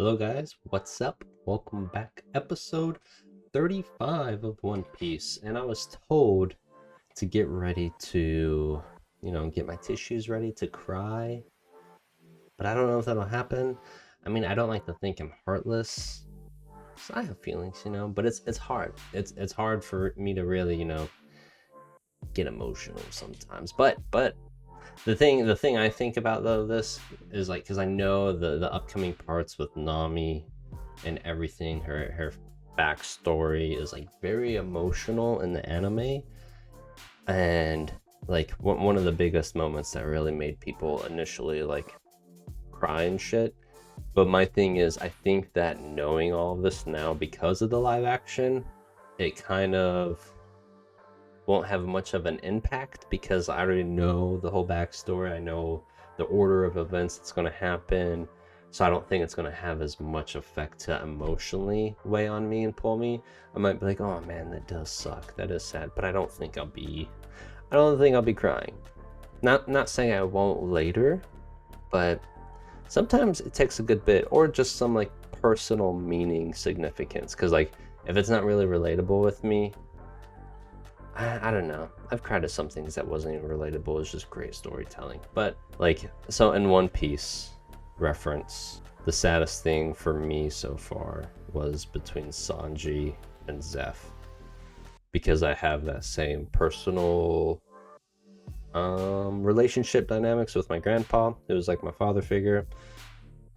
Hello guys, what's up? Welcome back. Episode 35 of One Piece. And I was told to get ready to, get my tissues ready to cry. But I don't know if that'll happen. I mean, I don't like to think I'm heartless. So I have feelings, but it's hard. It's hard for me to really, get emotional sometimes. But the thing I think about though this is like, because I know the upcoming parts with Nami and everything, her backstory is like very emotional in the anime, and like one of the biggest moments that really made people initially like cry and shit. But my thing is, I think that knowing all of this now because of the live action, it kind of won't have much of an impact because I already know the whole backstory. I know the order of events that's going to happen. So I don't think it's going to have as much effect to emotionally weigh on me and pull me. I might be like, oh man, that does suck. That is sad. But I don't think I'll be crying. Not saying I won't later, but sometimes it takes a good bit, or just some like personal meaning significance. Because like if it's not really relatable with me, I don't know. I've cried at some things that wasn't even relatable. It's just great storytelling. But like, so in One Piece reference, the saddest thing for me so far was between Sanji and Zeph, because I have that same personal relationship dynamics with my grandpa. It was like my father figure.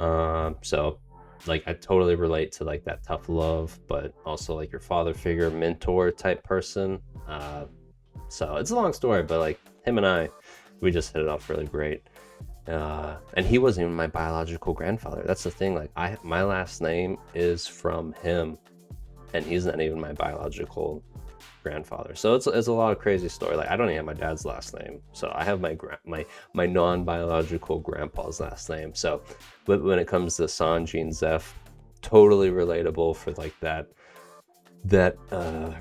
So like I totally relate to like that tough love, but also like your father figure, mentor type person. So it's a long story, but like him and we just hit it off really great. And he wasn't even my biological grandfather. That's the thing. Like my last name is from him, and he's not even my biological grandfather. So it's a lot of crazy story. Like I don't even have my dad's last name, so I have my non-biological grandpa's last name. So when it comes to Sanji and Zeph, totally relatable for like that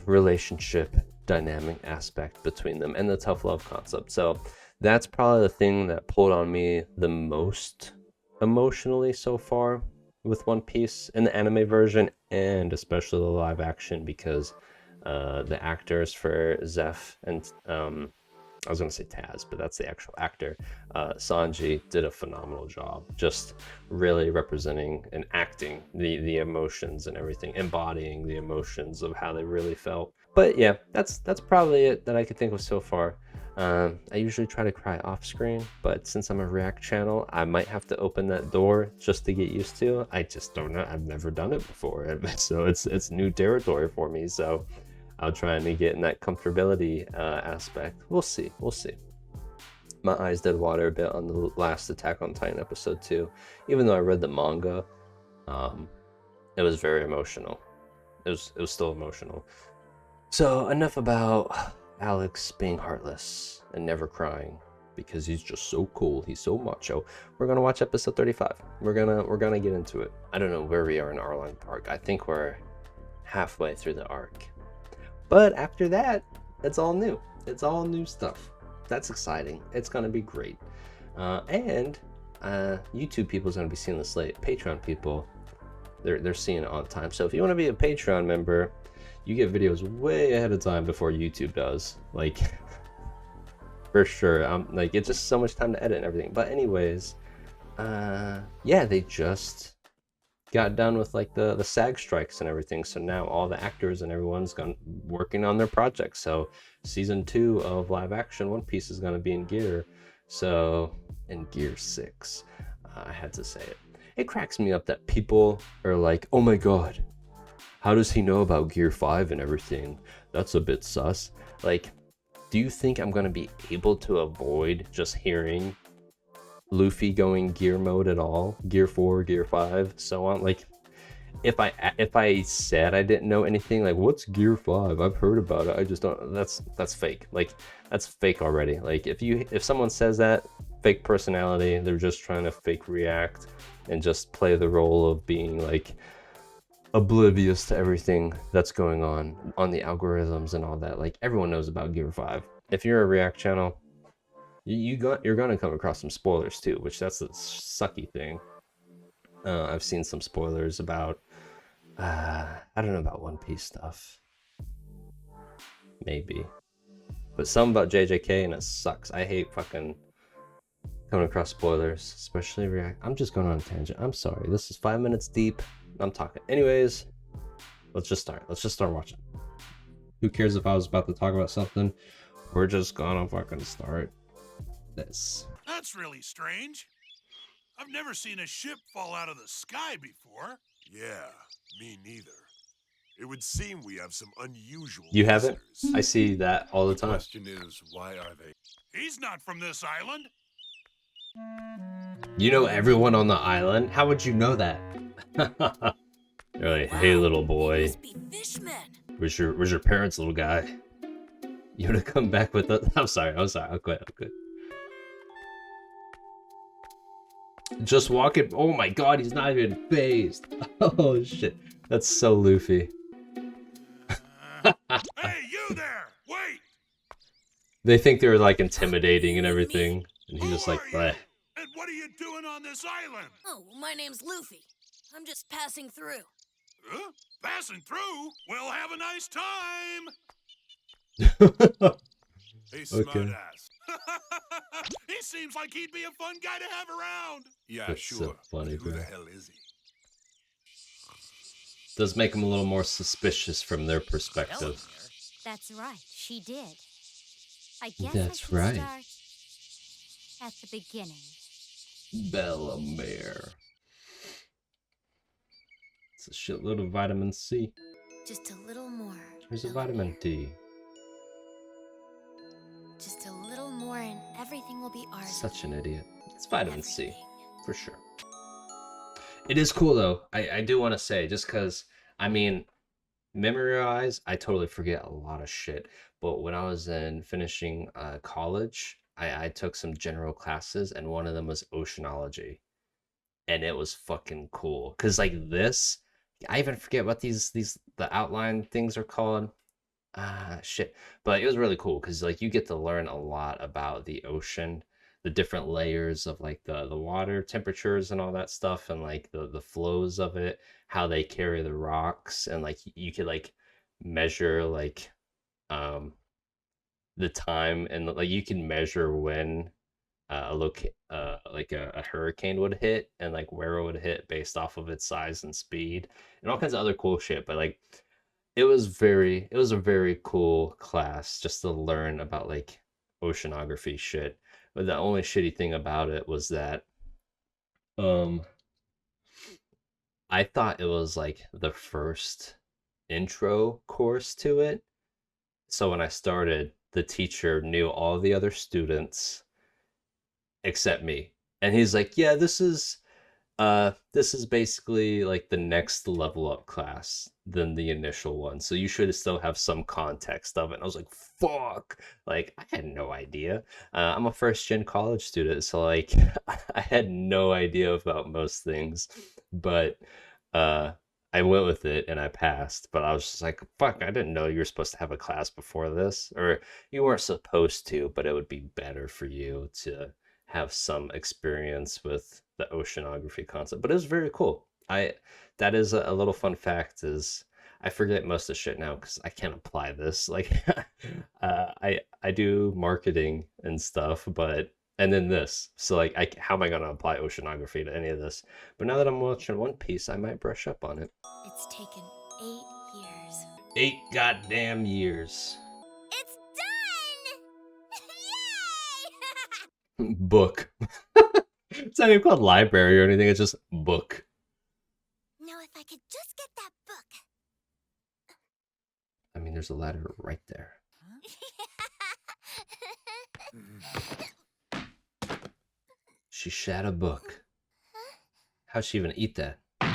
relationship dynamic aspect between them and the tough love concept. So that's probably the thing that pulled on me the most emotionally so far with One Piece in the anime version, and especially the live action, because the actors for Zeph and I was going to say Taz, but that's the actual actor. Sanji did a phenomenal job, just really representing and acting the emotions and everything, embodying the emotions of how they really felt. But yeah, that's probably it that I could think of so far. I usually try to cry off screen, but since I'm a React channel, I might have to open that door just to get used to. I just don't know. I've never done it before, so it's new territory for me. So I'll try and get in that comfortability aspect. We'll see. My eyes did water a bit on the last Attack on Titan episode too. Even though I read the manga, it was very emotional. It was still emotional. So enough about Alex being heartless and never crying, because he's just so cool. He's so macho. We're gonna watch episode 35. We're gonna get into it. I don't know where we are in Arlong Park. I think we're halfway through the arc. But after that, it's all new. It's all new stuff. That's exciting. It's going to be great. And YouTube people's going to be seeing this late. Patreon people, they're seeing it all the time. So if you want to be a Patreon member, you get videos way ahead of time before YouTube does. Like, for sure. Like, it's just so much time to edit and everything. But anyways, yeah, they just got done with like the SAG strikes and everything, so now all the actors and everyone's working on their projects. So season 2 of live action One Piece is going to be in gear, so in gear 6. I had to say it. It cracks me up that people are like, oh my god, how does he know about gear 5 and everything? That's a bit sus. Like, do you think I'm going to be able to avoid just hearing Luffy going gear mode at all? Gear 4, gear 5, so on. Like, if I said I didn't know anything, like, what's gear 5? I've heard about it, I just don't. That's fake. Like, that's fake already. Like, if someone says that, fake personality, they're just trying to fake react and just play the role of being like oblivious to everything that's going on the algorithms and all that. Like, everyone knows about gear 5. If you're a React channel, you're gonna come across some spoilers too, which that's the sucky thing. I've seen some spoilers about, I don't know about One Piece stuff. Maybe. But some about JJK, and it sucks. I hate fucking coming across spoilers, especially I'm just going on a tangent. I'm sorry. This is 5 minutes deep. I'm talking. Anyways, let's just start. Let's just start watching. Who cares if I was about to talk about something? We're just gonna fucking start this. That's really strange. I've never seen a ship fall out of the sky before. Yeah, me neither. It would seem we have some unusual You haven't? visitors. I see that all the The time. question is, why are they? He's not from this island. You know everyone on the island? How would you know that? You're like, hey little boy. Must be fishmen. Where's your parents, little guy? You wanna come back with us? I'm sorry. I'll quit. Just walk it. Oh my god, he's not even phased. Oh shit. That's so Luffy. Hey, you there! Wait! They think they're like intimidating and everything. And he's just like, Who are you? bleh. And what are you doing on this island? Oh, my name's Luffy. I'm just passing through. Huh? Passing through? We'll have a nice time! Hey, Okay. smartass. He seems like he'd be a fun guy to have around. Yeah, That's so sure. funny, Who bro. the hell is he? Does make them a little more suspicious from their perspective. Bellemere? That's right, she did. I guess That's I should right. start at the beginning. Bellemere. It's a shitload of vitamin C. Just a little more. There's a Bellemere. vitamin D. Just a little more and everything will be ours. Such an idiot. It's vitamin C, Everything. for sure. It is cool though. I do want to say, just because, I mean, memory-wise, I totally forget a lot of shit. But when I was finishing college, I took some general classes, and one of them was oceanology. And it was fucking cool. Because like this, I even forget what the outline things are called. Shit. But it was really cool because like you get to learn a lot about the ocean, the different layers of like the water temperatures and all that stuff, and like the flows of it, how they carry the rocks, and like you could like measure like the time, and like you can measure when like a hurricane would hit, and like where it would hit based off of its size and speed and all kinds of other cool shit. But like it was a very cool class just to learn about like oceanography shit. But the only shitty thing about it was that I thought it was like the first intro course to it. So when I started, the teacher knew all the other students except me. And he's like, "Yeah, this is basically like the next level up class than the initial one. So you should still have some context of it." And I was like, fuck. Like, I had no idea. I'm a first gen college student, so like I had no idea about most things. But I went with it and I passed. But I was just like, fuck, I didn't know you were supposed to have a class before this. Or you weren't supposed to, but it would be better for you to have some experience with the oceanography concept. But it was very cool. That is a little fun fact, is I forget most of the shit now because I can't apply this. Like I do marketing and stuff, and then this. So like how am I gonna apply oceanography to any of this? But now that I'm watching One Piece, I might brush up on it. It's taken 8 years. 8 goddamn years. It's done! Yay! Book. It's not even called library or anything, it's just book. Now if I could just get that book. I mean, there's a ladder right there. She shat a book. How'd she even eat that? Damn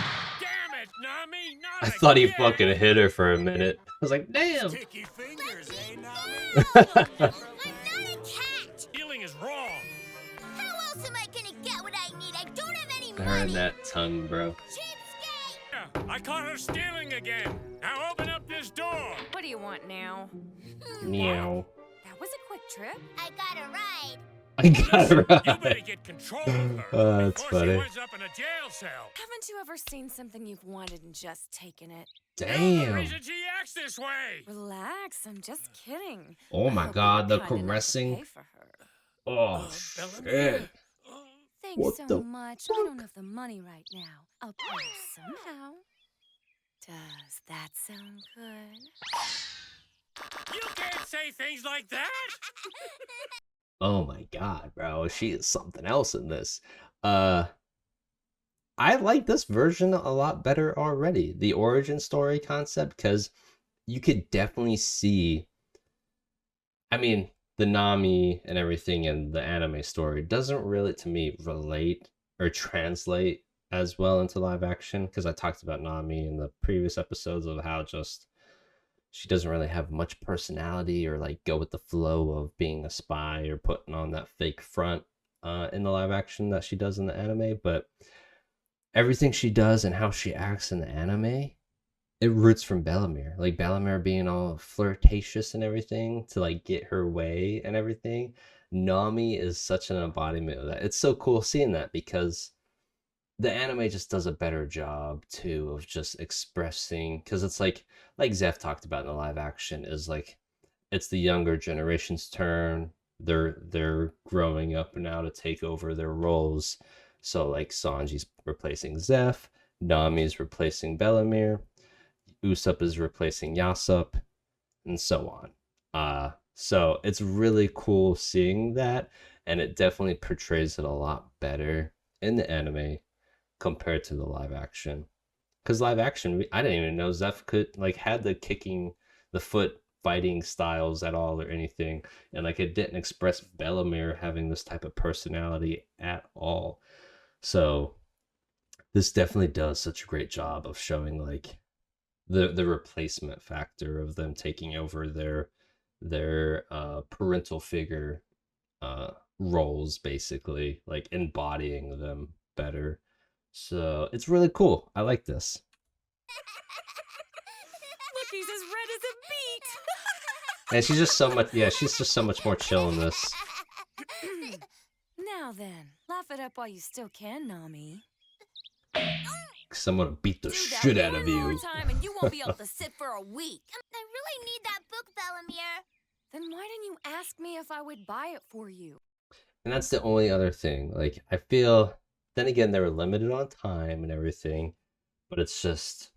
it, Nami! Not I thought he again! fucking hit her for a minute. I was like, damn! Sticky fingers, eh, Nami? I'm not a cat! Stealing is wrong. How else am I gonna get what I need? I don't have any Her and money! that tongue, bro. Cheapskate! Yeah, I caught her stealing again. Now open up this door. What do you want now? Meow. That was a quick trip. I got a ride. I got it You better right. get control of her Oh, that's before she funny. winds up in a jail cell. Haven't you ever seen something you've wanted and just taken it? You're the Damn. reason she acts this way. Relax, I'm just kidding. Oh I my hope God, you're the kind enough to caressing. pay for her. Oh, Bellemere. shit. Thanks What so the much. I don't have the money right now. I'll pay you somehow. Does that sound good? You can't say things like that. Oh my God, bro. She is something else in this. I like this version a lot better already. The origin story concept, because you could definitely see. I mean, the Nami and everything in the anime story doesn't really, to me, relate or translate as well into live action, because I talked about Nami in the previous episodes of how just she doesn't really have much personality or like go with the flow of being a spy or putting on that fake front in the live action that she does in the anime. But everything she does and how she acts in the anime, it roots from Bellemere. Like Bellemere being all flirtatious and everything to like get her way and everything. Nami is such an embodiment of that. It's so cool seeing that, because the anime just does a better job too of just expressing, because it's like Zeph talked about in the live action, is like it's the younger generation's turn. They're growing up now to take over their roles. So like Sanji's replacing Zeph, Nami's replacing Bellemere, Usopp is replacing Yasop, and so on. So it's really cool seeing that, and it definitely portrays it a lot better in the anime compared to the live action. Because live action, I didn't even know Zeph could like had the kicking, the foot fighting styles at all or anything, and like it didn't express Bellemere having this type of personality at all. So this definitely does such a great job of showing like the replacement factor of them taking over their parental figure roles, basically like embodying them better. So it's really cool. I like this. Look, he's as red as a beet. And she's just so much, yeah, she's just so much more chill in this. Now then, laugh it up while you still can, Nami. Cause I'm gonna beat the Do that shit out one of more you. time and you won't be able to sit for a week. I really need that book, Bellemere. Then why didn't you ask me if I would buy it for you? And that's the only other thing. Like, I feel, then again, they were limited on time and everything, but it's just,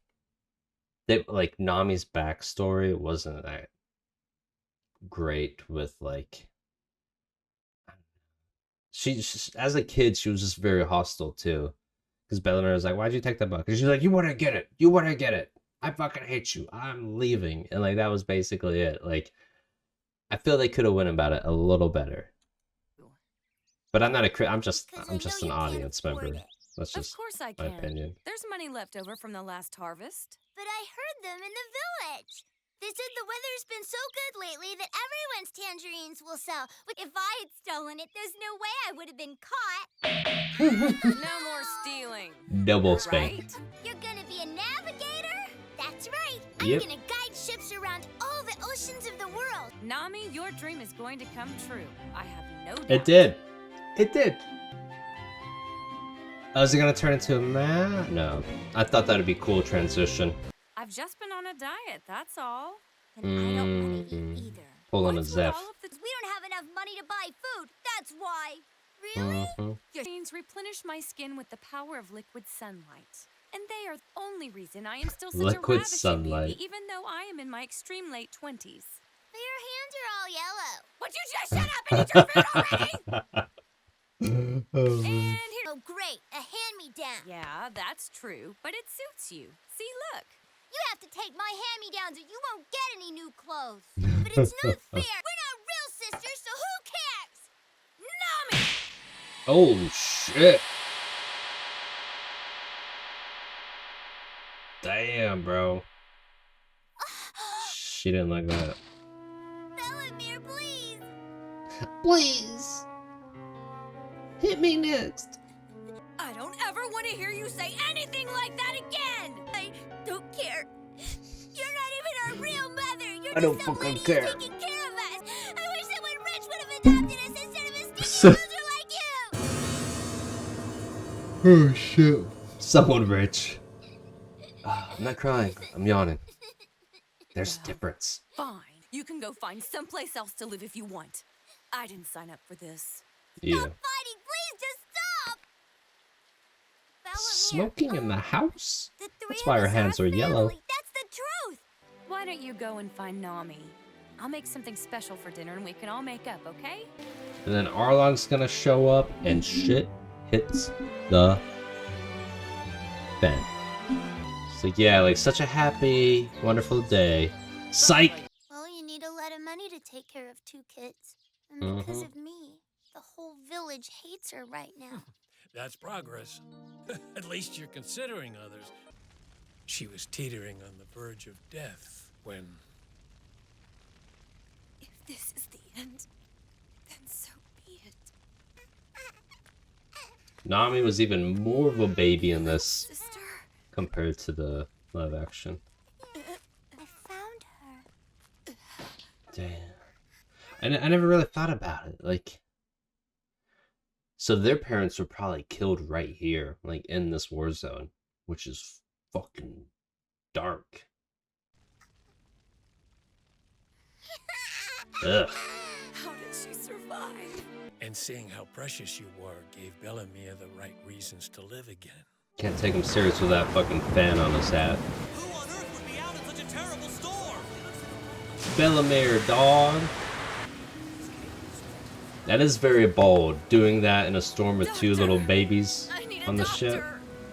they, like, Nami's backstory wasn't that great with, like, she as a kid, she was just very hostile, too. Because Bellemere was like, why'd you take that book? And she's like, you wouldn't get it. You wouldn't get it. I fucking hate you. I'm leaving. And, like, that was basically it. Like, I feel they could have went about it a little better. But I'm not a I'm just an audience member. That's Of just course I my can. opinion. There's money left over from the last harvest. But I heard them in the village. They said the weather's been so good lately that everyone's tangerines will sell. But if I had stolen it, there's no way I would have been caught. No more stealing. Double spank. Right? You're gonna be a navigator? That's right. I'm Yep. gonna guide ships around all the oceans of the world. Nami, your dream is going to come true. I have no doubt. It did. It did. Oh, is it gonna turn into a man? No. I thought that'd be a cool transition. I've just been on a diet, that's all. And I don't want to eat either. Pulling a What's with Zeph. all of the We don't have enough money to buy food. That's why. Really? machines replenish my skin with the power of liquid sunlight. And they are the only reason I am still such Liquid a ravishing sunlight. beauty, even though I am in my extreme late 20s. But your hands are all yellow. Would you just shut up and eat your food already? And here. Oh, great. A hand-me-down. Yeah, that's true, but it suits you. See, look. You have to take my hand-me-downs or you won't get any new clothes. But it's not fair. We're not real sisters, so who cares? Nami! Oh shit. Damn, bro. She didn't like that. Bellemere, please. Please. Hit me next. I don't ever want to hear you say anything like that again! I don't care. You're not even our real mother. You're I don't just some fucking lady care. taking care of us. I wish someone rich would have adopted us instead of a stinky So, Like you! oh shit. Someone rich. I'm not crying. I'm yawning. There's a difference. Fine. You can go find someplace else to live if you want. I didn't sign up for this. Yeah. Stop fighting! Please, just stop! Bellemere, Smoking in the house? the three That's of why her us are hands a are yellow. family. That's the truth! Why don't you go and find Nami? I'll make something special for dinner and we can all make up, okay? And then Arlong's gonna show up and shit hits the fan. So yeah, like such a happy, wonderful day. Psych! Well, you need a lot of money to take care of two kids. And because Mhm. of me, the whole village hates her right now. That's progress. At least you're considering others. She was teetering on the verge of death when... If this is the end, then so be it. Nami was even more of a baby in this Sister. compared to the live action. I found her. Damn. And I never really thought about it. Like, so their parents were probably killed right here, like in this war zone, which is fucking dark. Ugh. How did she survive? And seeing how precious you were gave Bellemere the right reasons to live again. Can't take him serious with that fucking fan on his hat. Who on earth would be out in such a terrible storm? Bellemere, dog. That is very bold, doing that in a storm with two little babies I need a on the doctor. ship.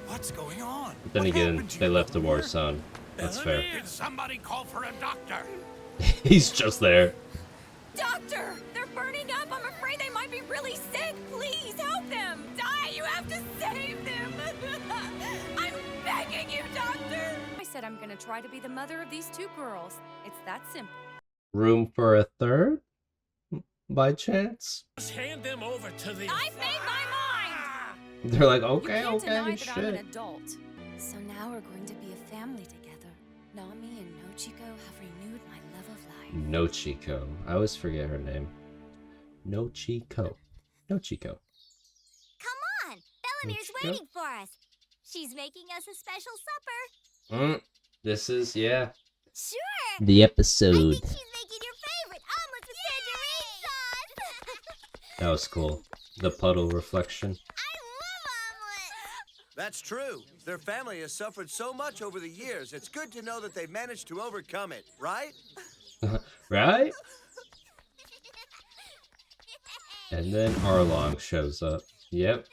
What's going on? But then What again, happened to they you? left the war zone. That's fair. Did somebody call for a doctor? He's just there. Doctor! They're burning up! I'm afraid they might be really sick! Please help them! Die! You have to save them! I'm begging you, Doctor! I said I'm gonna try to be the mother of these two girls. It's that simple. Room for a third? By chance? Just hand them over to the... I've made my mind! They're like, You okay, can't deny okay, that I'm an shit. adult. So now we're going to be a family together. Nami and Nochiko have renewed my love of life. Nochiko. I always forget her name. Nochiko. Nochiko. Come on! Bellemere's Nochiko? waiting for us. She's making us a special supper. This is, yeah, Sure! the I episode. think she's making your favorite omelet with tangerine sauce! That was cool. The puddle reflection. I love omelets! That's true. Their family has suffered so much over the years. It's good to know that they've managed to overcome it, right? Right? And then Arlong shows up. Yep.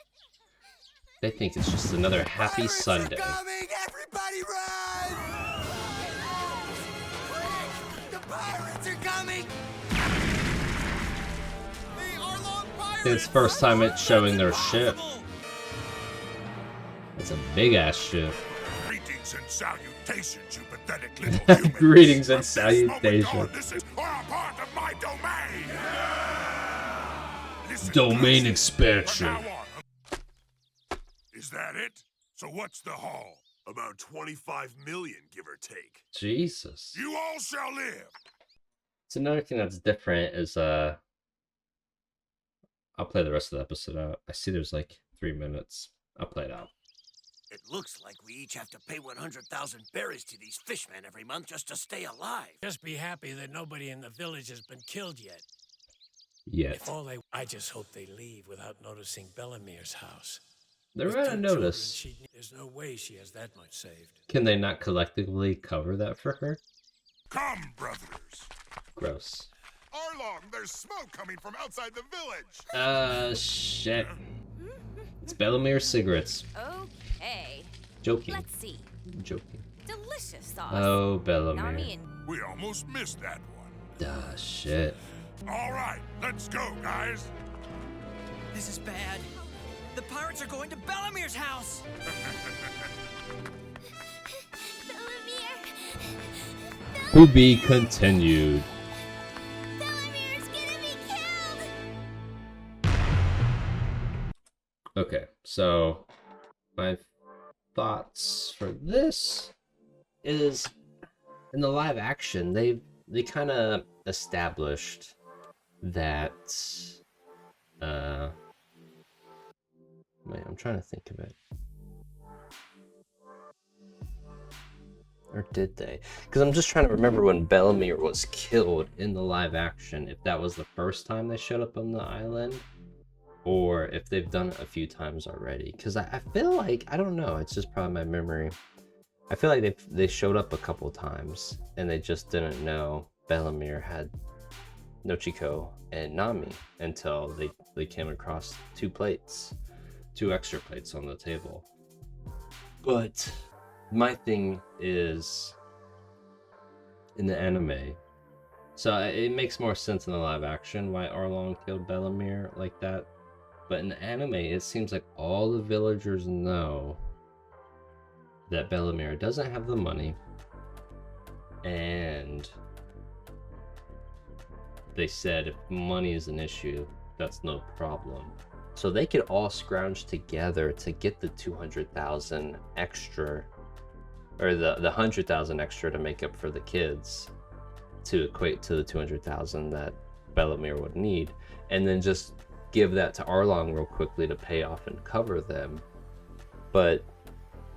They think it's just another happy Pirates Sunday. are coming! Everybody run! Quick! The pirates are coming! The Arlong pirates! It's the first time it's showing their ship. It's a big ass ship. Greetings and salutations, you pathetic little humans. Greetings and From this moment salutations. on, this is all a part of my domain. Listen Domain closely. expansion. From now on. Is that it? So what's the haul? About 25 million, give or take. Jesus. You all shall live. So another thing that's different is I'll play the rest of the episode out. I see there's like 3 minutes. I'll play it out. It looks like we each have to pay 100,000 berries to these fishmen every month just to stay alive. Just be happy that nobody in the village has been killed yet. Yet. If all they... I just hope they leave without noticing Bellemere's house. They're With gonna 2 children, notice. there's no way she has that much saved. Can they not collectively cover that for her? Come, brothers. Gross. Arlong, there's smoke coming from outside the village. Shit. It's Bellemere cigarettes. Okay. Joking. Let's see. Joking. Delicious sauce. Oh, Nami Bellemere. and We almost missed that one. Shit. All right, let's go, guys. This is bad. The pirates are going to Bellemere's house! Bellemere! To be continued. Bellemere's gonna be killed! Okay, so my thoughts for this is in the live action they kind of established that Wait, I'm trying to think of it. Or did they? Because I'm just trying to remember when Bellemere was killed in the live action, if that was the first time they showed up on the island, or if they've done it a few times already. Because I feel like, I don't know, it's just probably my memory. I feel like they showed up a couple times, and they just didn't know Bellemere had Nochiko and Nami until they came across two extra plates on the table. But my thing is, in the anime, so it makes more sense in the live action why Arlong killed Bellemere like that, but in the anime it seems like all the villagers know that Bellemere doesn't have the money, and they said if money is an issue, that's no problem. So they could all scrounge together to get the 200,000 extra, or the 100,000 extra to make up for the kids, to equate to the 200,000 that Bellemere would need, and then just give that to Arlong real quickly to pay off and cover them. But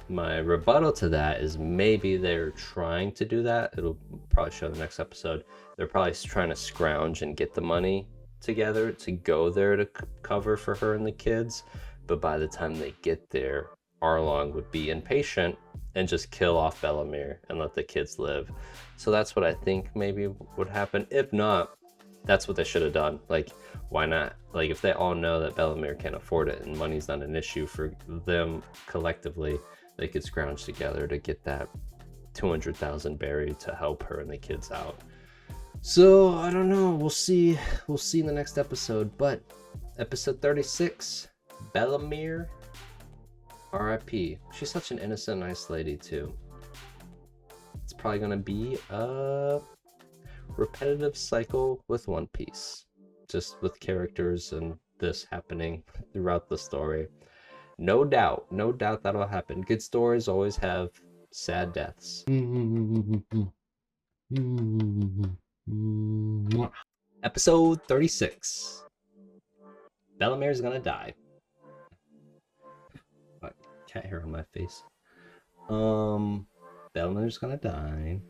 my rebuttal to that is maybe they're trying to do that. It'll probably show the next episode. They're probably trying to scrounge and get the money together to go there to cover for her and the kids. But by the time they get there, Arlong would be impatient and just kill off Bellemere and let the kids live. So that's what I think maybe would happen. If not, that's what they should have done. Like, why not? Like, if they all know that Bellemere can't afford it and money's not an issue for them collectively, they could scrounge together to get that 200,000 buried to help her and the kids out. So I don't know. We'll see. We'll see in the next episode. But episode 36, Bellemere, R.I.P. She's such an innocent, nice lady too. It's probably gonna be a repetitive cycle with One Piece, just with characters and this happening throughout the story. No doubt that'll happen. Good stories always have sad deaths. Episode 36. Bellemere's gonna die. Cat hair on my face. Bellemere's gonna die.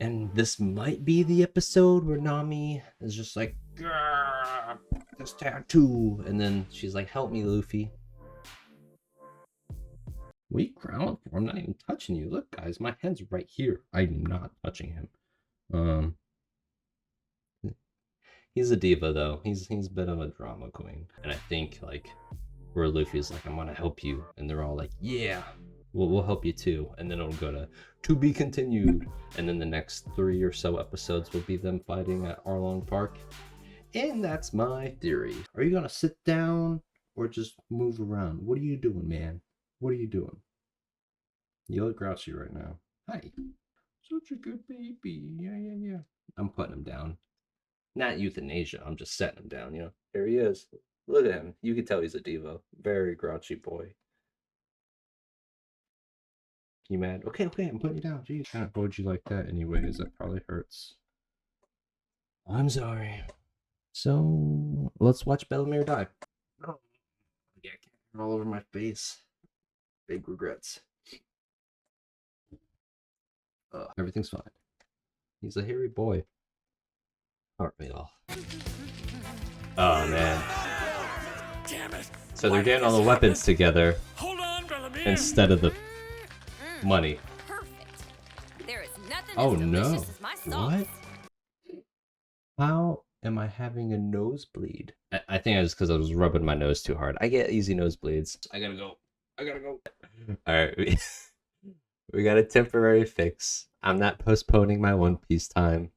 And this might be the episode where Nami is just like, this tattoo. And then she's like, help me, Luffy. What are you growling for? I'm not even touching you. Look, guys, my hand's right here. I'm not touching him. He's a diva, though. He's a bit of a drama queen. And I think, like, where Luffy's like, I'm gonna help you. And they're all like, yeah, we'll help you too. And then it'll go to be continued. And then the next 3 or so episodes will be them fighting at Arlong Park. And that's my theory. Are you gonna sit down or just move around? What are you doing, man? What are you doing? You look grouchy right now. Hi. Such a good baby. Yeah. I'm putting him down. Not euthanasia. I'm just setting him down, you know. There he is. Look at him. You can tell he's a diva. Very grouchy boy. You mad? Okay, I'm putting you down. Jeez. I can't hold you like that anyways. That probably hurts. I'm sorry. So, let's watch Bellemere die. Oh, yeah, all over my face. Big regrets. Everything's fine. He's a hairy boy. Aren't we all? Oh, man. Damn it. So they're getting all the weapons together Hold on, Bellemere. instead of the money. Perfect. There is nothing Oh, as no. delicious as my sauce. What? How am I having a nosebleed? I think it's because I was rubbing my nose too hard. I get easy nosebleeds. I gotta go. Alright, we got a temporary fix. I'm not postponing my One Piece time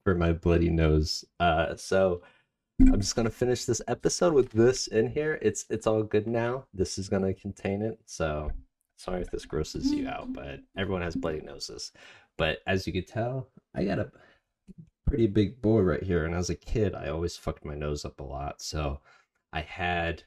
for my bloody nose. So I'm just gonna finish this episode with this in here. It's all good now. This is gonna contain it. So sorry if this grosses you out, but everyone has bloody noses. But as you can tell, I got a pretty big boy right here, and as a kid I always fucked my nose up a lot. So I had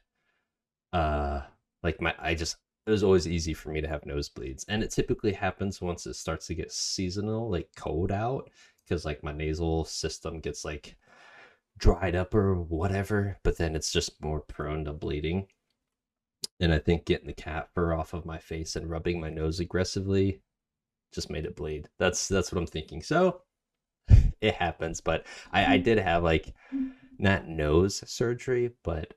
it was always easy for me to have nosebleeds, and it typically happens once it starts to get seasonal, like cold out, because like my nasal system gets like dried up or whatever, but then it's just more prone to bleeding. And I think getting the cat fur off of my face and rubbing my nose aggressively just made it bleed. That's what I'm thinking. So it happens, but I did have like not nose surgery, but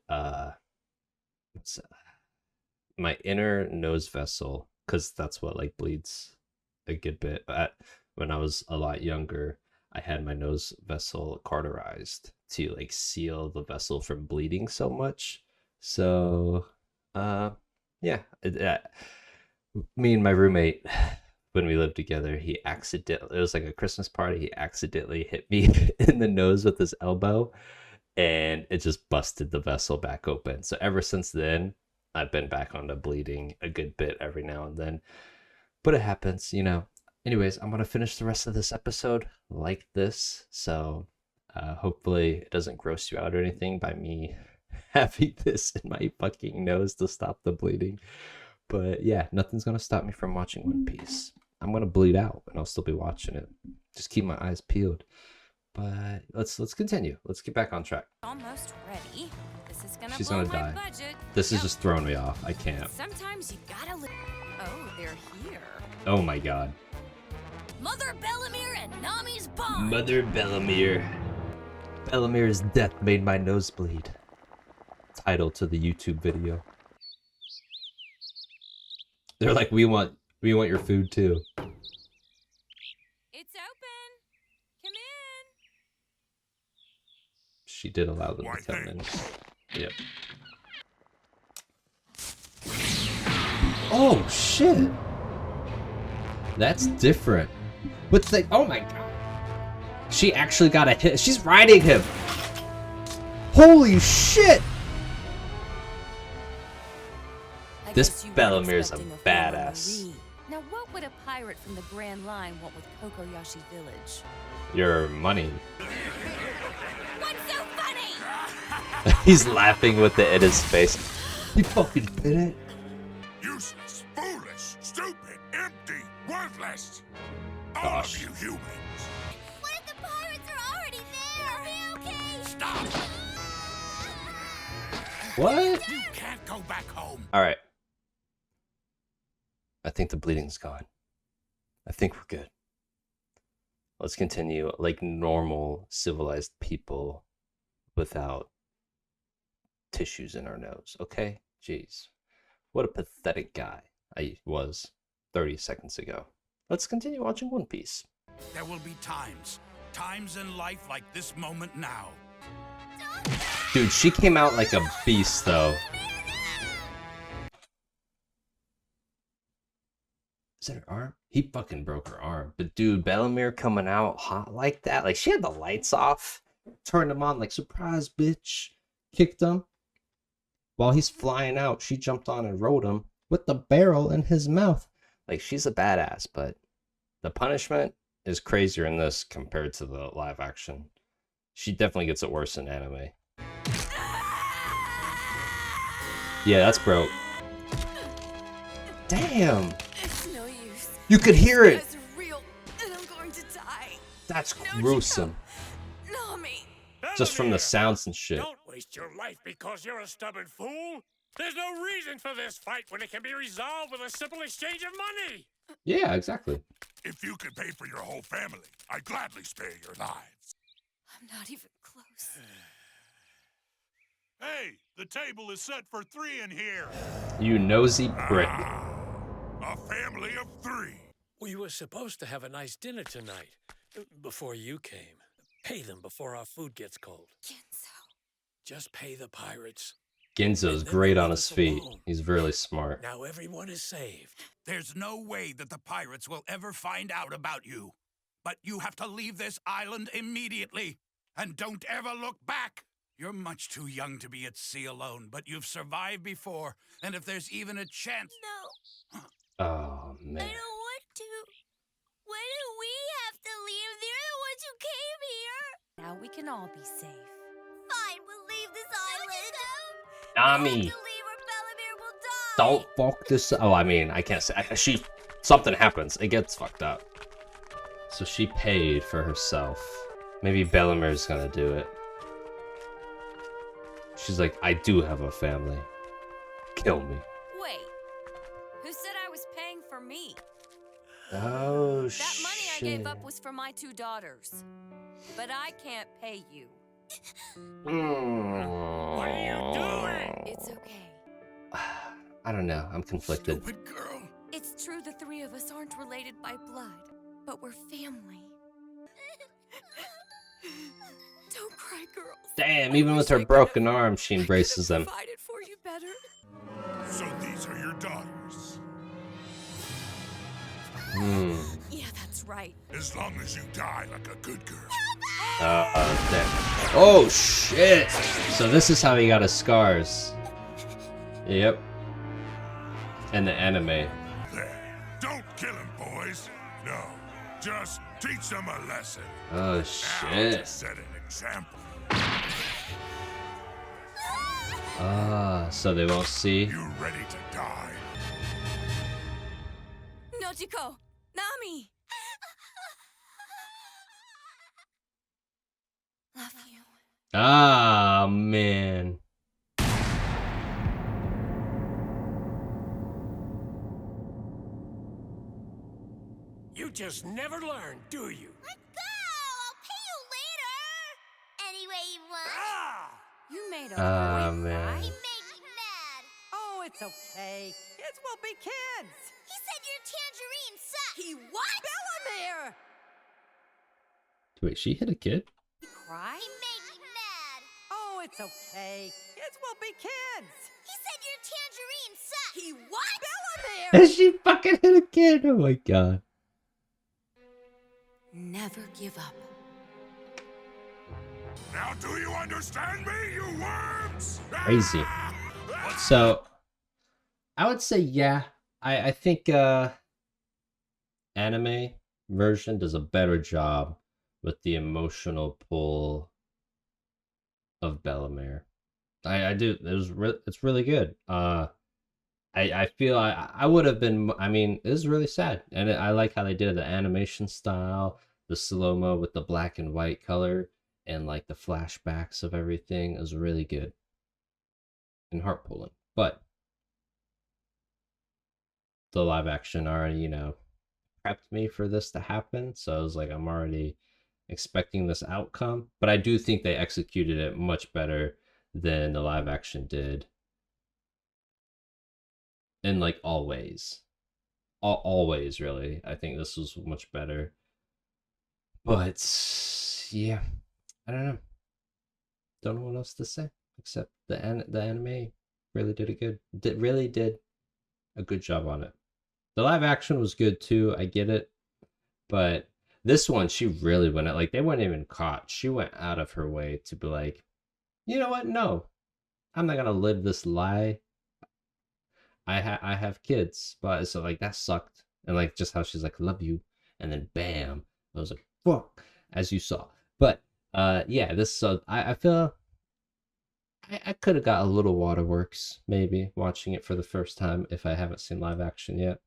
my inner nose vessel, because that's what like bleeds a good bit. When I was a lot younger, I had my nose vessel cauterized to like seal the vessel from bleeding so much. So yeah, me and my roommate, when we lived together, it was like a Christmas party, he accidentally hit me in the nose with his elbow, and it just busted the vessel back open. So ever since then, I've been back onto bleeding a good bit every now and then, but it happens, you know. Anyways, I'm gonna finish the rest of this episode like this, so hopefully it doesn't gross you out or anything by me having this in my fucking nose to stop the bleeding. But yeah, nothing's gonna stop me from watching One Piece. I'm gonna bleed out, and I'll still be watching it. Just keep my eyes peeled. But let's continue. Let's get back on track. Almost ready. This is gonna She's blow gonna my die. budget. This is just throwing me off. I can't. Sometimes you gotta Oh, they're here. Oh my god. Mother Bellemere and Nami's bond. Mother Bellemere. Bellemere's death made my nose bleed. Title to the YouTube video. They're like, we want your food too. It's open. Come in. She did allow them Why, to come in. Yep. Oh shit! That's different. What's the? Oh my god! She actually got a hit. She's riding him. Holy shit! This Bellemere's a badass. Now, what would a pirate from the Grand Line want with Kokoyashi Village? Your money. What's so funny? He's laughing with it in his face. You fucking did it. Useless, foolish, stupid, empty, worthless. All Gosh. of you humans. What if the pirates are already there? Are we okay? Stop! What? You can't go back home. All right. I think the bleeding's gone. I think we're good. Let's continue like normal civilized people without tissues in our nose, okay? Jeez. What a pathetic guy I was 30 seconds ago. Let's continue watching One Piece. There will be times in life like this moment now. Dude, she came out like a beast though. Is that her arm? He fucking broke her arm. But dude, Bellemere coming out hot like that. Like, she had the lights off. Turned him on like, surprise, bitch. Kicked him. While he's flying out, she jumped on and rode him with the barrel in his mouth. Like, she's a badass, but the punishment is crazier in this compared to the live action. She definitely gets it worse in anime. Yeah, that's broke. Damn! It's no use. You could hear it! It's real, and I'm going to die. That's gruesome. Nami. Just from the sounds and shit. Don't waste your life because you're a stubborn fool. There's no reason for this fight when it can be resolved with a simple exchange of money. Yeah, exactly. If you could pay for your whole family, I'd gladly spare your lives. I'm not even close. Hey, the table is set for 3 in here. You nosy prick. A family of 3. We were supposed to have a nice dinner tonight, before you came. Pay them before our food gets cold. Ginzo. Just pay the pirates. Ginzo's great on his feet. He's really smart. Now everyone is saved. There's no way that the pirates will ever find out about you. But you have to leave this island immediately. And don't ever look back. You're much too young to be at sea alone, but you've survived before. And if there's even a chance... No, Oh, I man. don't want to. Why do we have to leave? They're the ones who came here. Now we can all be safe. Fine, we'll leave this island. Nami, We have to leave or Bellemere will die. don't fuck this. Oh, I mean, I can't say. Something happens. It gets fucked up. So she paid for herself. Maybe Bellemere's gonna do it. She's like, I do have a family. Kill me. Wait, who said I was paying for me? Oh, That money I gave up shit. was for my 2 daughters. But I can't pay you. What are you doing? It's okay. I don't know. I'm conflicted. Stupid girl. It's true the 3 of us aren't related by blood, but we're family. Don't cry, girls. Damn, even with her broken arm, she embraces them. Provided for you better. So these are your daughters. Yeah, that's right. As long as you die like a good girl. There. Oh, shit. So this is how he got his scars. Yep. And the anime. There. Don't kill him, boys. No. Just teach them a lesson. Oh, Now shit. to set an example. Ah, so they won't see. You ready to die? Nojiko! Nami! Love you. Ah, man. You just never learn, do you? Let go! I'll pay you later! Any way you want. Ah! You made a Ah, boy man. cry. He made me mad. Oh, it's okay. Kids will be kids. He said your tangerine sucked. He what? Bellemere! Wait, she hit a kid? Cry? He made me mad. Oh, it's okay. Kids will be kids. He said your tangerine sucked. He what? Bellemere! She fucking hit a kid. Oh my god. Never give up. Now do you understand me, you worms? Crazy. So, I would say yeah. I think anime version does a better job with the emotional pull of Bellemere. I do. It's really good. I feel I would have been. I mean, it was really sad, and I like how they did the animation style, the slow mo with the black and white color, and like the flashbacks of everything. It was really good and heart pulling. But the live action already, prepped me for this to happen, so I was like, I'm already expecting this outcome. But I do think they executed it much better than the live action did. In like always really, I think this was much better. But yeah, I don't know what else to say except the anime really did a good job on it. The live action was good too, I get it, but this one she really went out, like they weren't even caught. She went out of her way to be like, you know what, no, I'm not gonna live this lie. I have kids, but so like that sucked. And like just how she's like, love you, and then bam, I was like, fuck, as you saw. But yeah, this, so I feel I could have got a little waterworks maybe watching it for the first time if I haven't seen live action yet.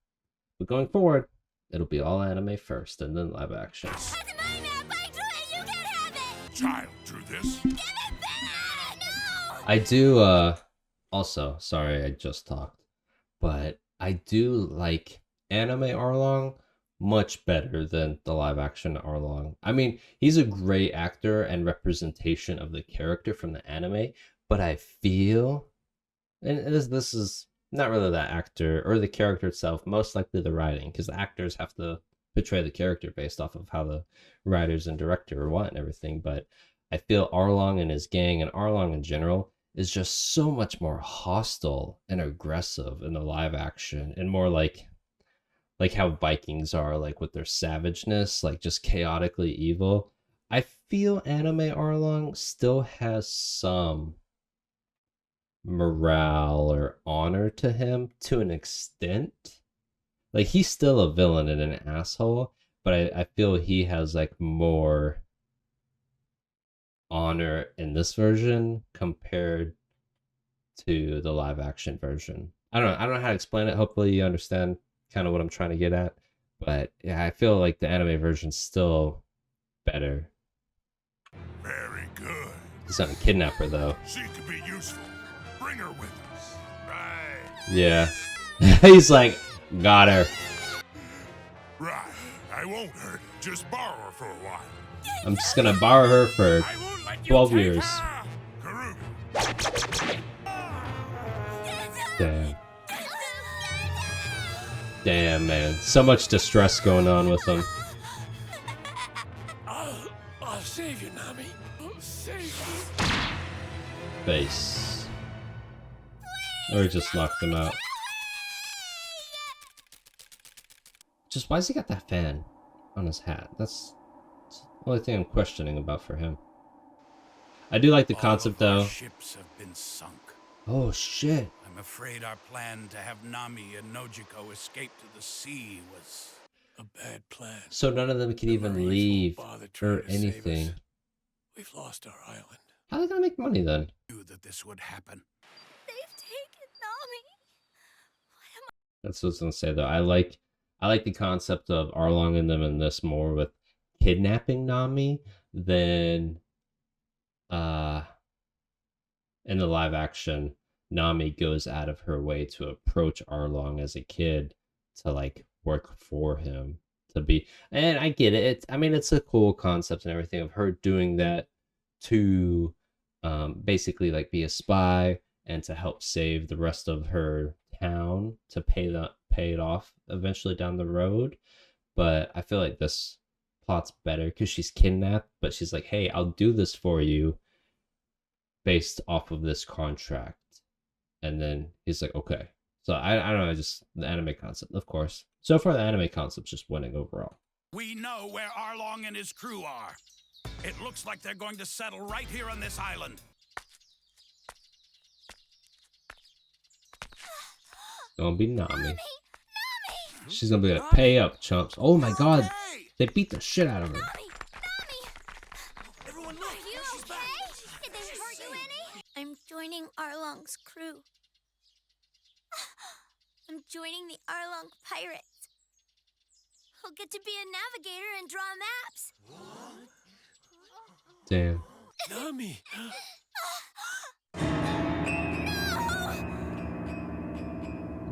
But going forward, it'll be all anime first and then live action. That's my map. I drew it. You can have it. Child drew this. Give it back. No. I do also, sorry I just talked, but I do like anime Arlong much better than the live action Arlong. I mean, he's a great actor and representation of the character from the anime, but I feel, and this is not really that actor or the character itself, most likely the writing, because the actors have to portray the character based off of how the writers and director want and everything. But I feel Arlong and his gang and Arlong in general is just so much more hostile and aggressive in the live action, and more like how Vikings are, like with their savageness, like just chaotically evil. I feel anime Arlong still has some morale or honor to him to an extent. Like he's still a villain and an asshole, but I feel he has like more honor in this version compared to the live action version. I don't know how to explain it. Hopefully you understand kind of what I'm trying to get at. But yeah, I feel like the anime version's still better. Very good. He's not a kidnapper though. She could be useful. Bring her with us. Right. Yeah. He's like, got her. Right. I won't hurt. Just borrow her for a while. I'm just gonna borrow her for I won't let you 12 take years. her. Karuga. Damn. Damn, man. So much distress going on with him. I'll save you, Nami. I'll save you. Face. Or just knocked him out. Just why's he got that fan on his hat? That's the only thing I'm questioning about for him. I do like the concept All of our though. ships have been sunk. Oh shit. I'm afraid our plan to have Nami and Nojiko escape to the sea was A bad plan. So none of them can The even Marines leave won't bother trying or to save anything. us. We've lost our island. How are they gonna make money then? knew that this would happen. They've taken Nami. That's what I was gonna say though. I like the concept of Arlong and them in this more with kidnapping Nami than in the live action. Nami goes out of her way to approach Arlong as a kid to like work for him to be, and I get it. I mean, it's a cool concept and everything of her doing that to basically like be a spy and to help save the rest of her town to pay it off eventually down the road. But I feel like this plot's better because she's kidnapped, but she's like, hey, I'll do this for you based off of this contract. And then he's like, okay. So I don't know, just the anime concept, of course. So far the anime concept's just winning overall. We know where Arlong and his crew are. It looks like they're going to settle right here on this island. Gonna be Nami. She's gonna be like, pay up, chumps. Oh my god, they beat the shit out of her. Everyone, look, are you okay? Did they hurt you any? I'm joining Arlong's crew. I'm joining the Arlong pirates. I'll get to be a navigator and draw maps. Damn. Nami!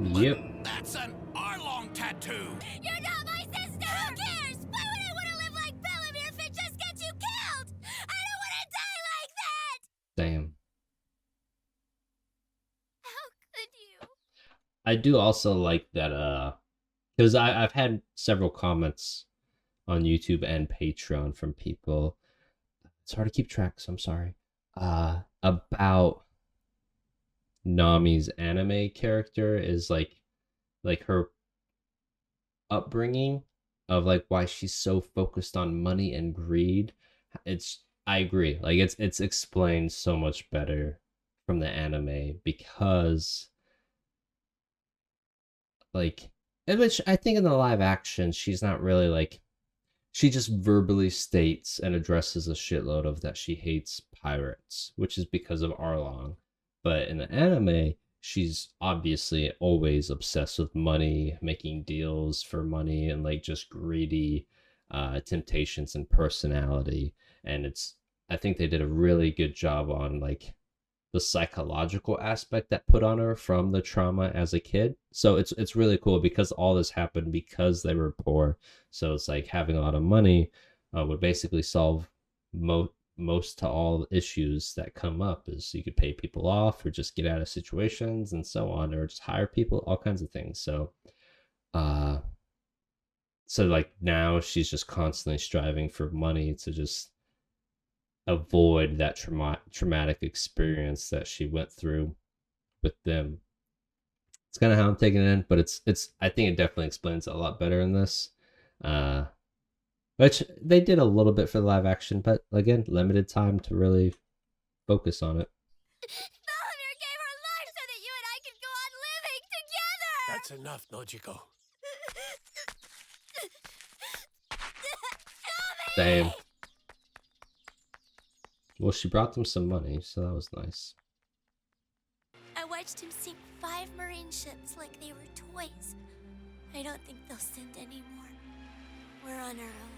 Yep. That's an Arlong tattoo. You're not my sister! Who cares? Why would I want to live like Bellemere if it just gets you killed? I don't want to die like that! Damn. How could you? I do also like that, because I've had several comments on YouTube and Patreon from people. It's hard to keep track, so I'm sorry. About Nami's anime character is like her upbringing of like why she's so focused on money and greed. I agree. Like it's explained so much better from the anime because like, which I think in the live action she's not really like, she just verbally states and addresses a shitload of that she hates pirates, which is because of Arlong. But in the anime, she's obviously always obsessed with money, making deals for money, and like just greedy temptations and personality. And I think they did a really good job on like the psychological aspect that put on her from the trauma as a kid. So it's really cool because all this happened because they were poor. So it's like having a lot of money would basically solve most to all issues that come up. Is you could pay people off or just get out of situations and so on, or just hire people, all kinds of things. So like now she's just constantly striving for money to just avoid that traumatic experience that she went through with them. It's kind of how I'm taking it in, but it's I think it definitely explains it a lot better in this. Which they did a little bit for the live action, but again, limited time to really focus on it. Bellemere gave her life so that you and I could go on living together! That's enough, Nojiko. Damn. Well, she brought them some money, so that was nice. I watched him sink 5 Marine ships like they were toys. I don't think they'll send any more. We're on our own.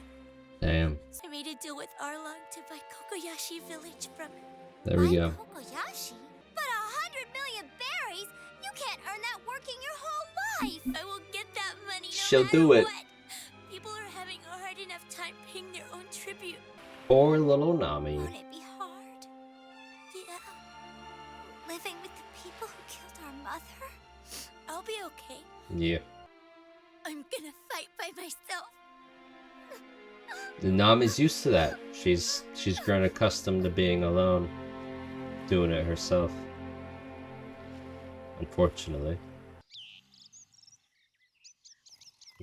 Damn. I made a deal with Arlong to buy Kokoyashi village from him. There we go. Kokoyashi? But 100 million berries? You can't earn that working your whole life. I will get that money no She'll matter do it. what. People are having a hard enough time paying their own tribute. Poor little Nami. Won't it be hard? Yeah. Living with the people who killed our mother? I'll be okay. Yeah. I'm gonna fight by myself. The Nami's used to that. She's grown accustomed to being alone, doing it herself. Unfortunately.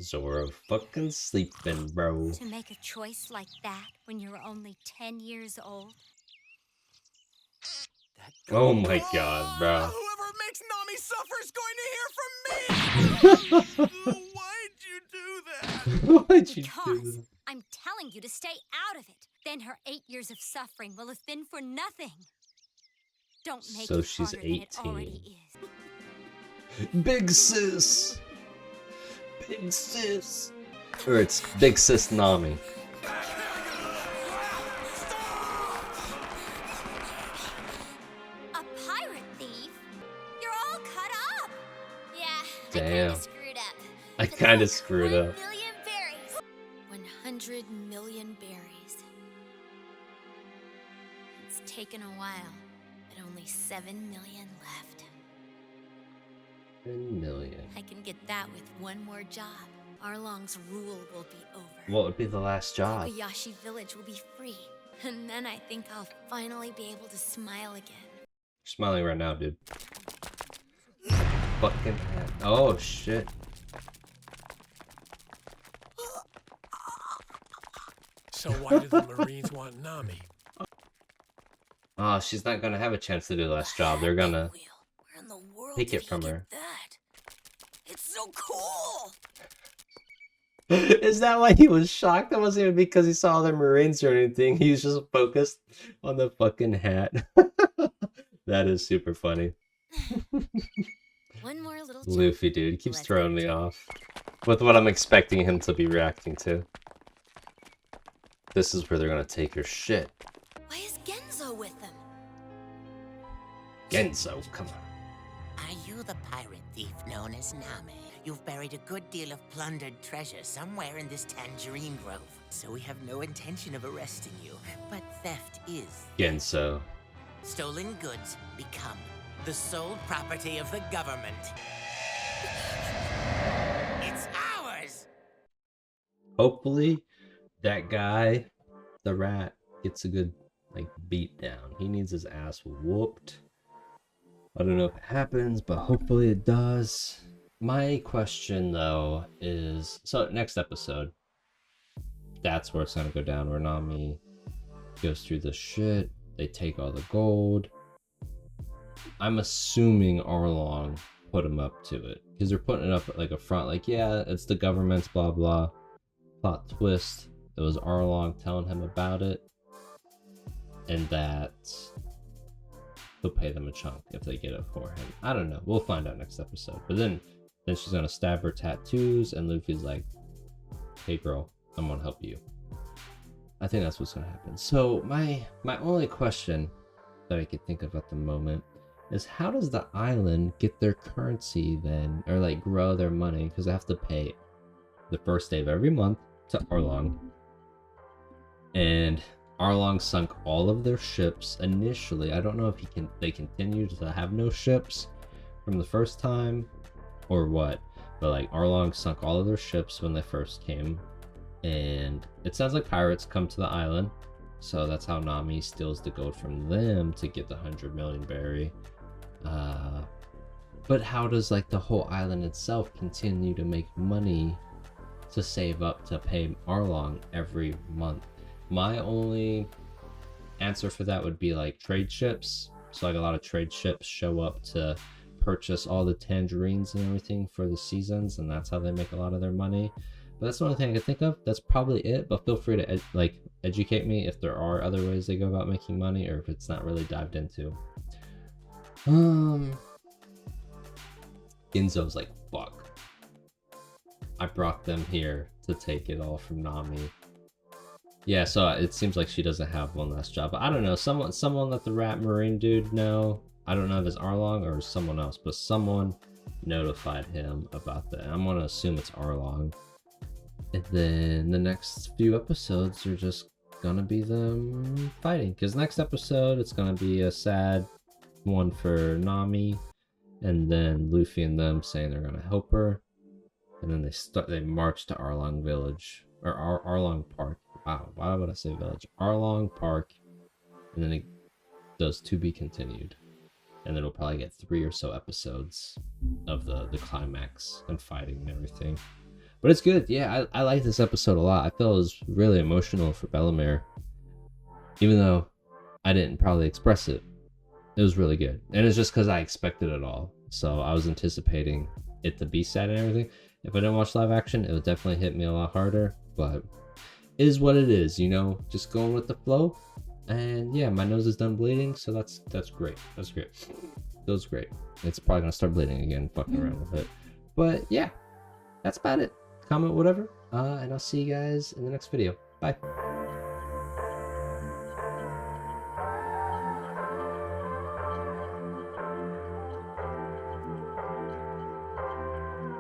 Zoro fucking sleeping, bro. To make a choice like that when you're only 10 years old? Oh my god, bro. Whoever makes Nami suffer is going to hear from me! Why'd you do that? Why'd you do Because that? I'm telling you to stay out of it. Then her 8 years of suffering will have been for nothing. Don't make So it she's harder than it already 18. is. Big sis! Big sis! Or it's Big Sis Nami. A pirate thief? You're all cut up. Yeah, Damn. I I kinda kinda screwed screwed up. up. 1 million berries. 100 million berries. It's taken a while, but only 7 million left. 10 million. I can get that with one more job. Arlong's rule will be over. What would be the last job? Kobayashi Village will be free. And then I think I'll finally be able to smile again. You're smiling right now, dude. Fucking hat. Oh shit. So why do the Marines want Nami? Oh, she's not gonna have a chance to do the last job. They're gonna Where in the world take did it he from get her. that? It's so cool! Is that why he was shocked? That wasn't even because he saw the Marines or anything. He was just focused on the fucking hat. That is super funny. One more little Luffy, dude, he keeps Let's throwing go. me off with what I'm expecting him to be reacting to. This is where they're gonna take your shit. Why is Genzo with them? Genzo, come on. Are you the pirate thief known as Nami? You've buried a good deal of plundered treasure somewhere in this tangerine grove. So we have no intention of arresting you, but theft is. Genzo. Stolen goods become the sole property of the government. It's ours! Hopefully, that guy, the rat, gets a good, like, beat down. He needs his ass whooped. I don't know if it happens, but hopefully it does. My question, though, is... So, next episode, that's where it's gonna go down, where Nami goes through the shit. They take all the gold. I'm assuming Arlong put him up to it. Because they're putting it up at, like, a front, like, yeah, it's the government's blah blah. Plot twist. It was Arlong telling him about it. And that he'll pay them a chunk if they get it for him. I don't know. We'll find out next episode. But then she's gonna stab her tattoos, and Luffy's like, hey girl, I'm gonna help you. I think that's what's gonna happen. So my only question that I could think of at the moment is, how does the island get their currency then, or like grow their money? Because they have to pay the first day of every month to Arlong. And Arlong sunk all of their ships initially. I don't know if they continue to have no ships from the first time or what, but like Arlong sunk all of their ships when they first came, and it sounds like pirates come to the island, so that's how Nami steals the gold from them to get the 100 million berry. But how does like the whole island itself continue to make money to save up to pay Arlong every month? My only answer for that would be like trade ships. So like a lot of trade ships show up to purchase all the tangerines and everything for the seasons, and that's how they make a lot of their money. But that's the only thing I can think of. That's probably it, but feel free to educate me if there are other ways they go about making money, or if it's not really dived into. Ginzo's like, fuck, I brought them here to take it all from Nami. Yeah, so it seems like she doesn't have one last job. I don't know. Someone let the rat marine dude know. I don't know if it's Arlong or someone else, but someone notified him about that. I'm gonna assume it's Arlong. And then the next few episodes are just gonna be them fighting. Because next episode it's gonna be a sad one for Nami, and then Luffy and them saying they're gonna help her, and then they march to Arlong Village or Arlong Park. Wow, why would I say village? Arlong Park, and then it does to be continued, and then we'll probably get 3 or so episodes of the climax and fighting and everything. But it's good. Yeah, I like this episode a lot. I felt it was really emotional for Bellemere, even though I didn't probably express it. It was really good, and it's just because I expected it all, so I was anticipating it to be sad and everything. If I didn't watch live action, it would definitely hit me a lot harder, but it is what it is, you know, just going with the flow. And yeah, my nose is done bleeding, so that's great. That's great. That was great. It's probably gonna start bleeding again, fucking around with it. But yeah, that's about it. Comment whatever, and I'll see you guys in the next video. Bye.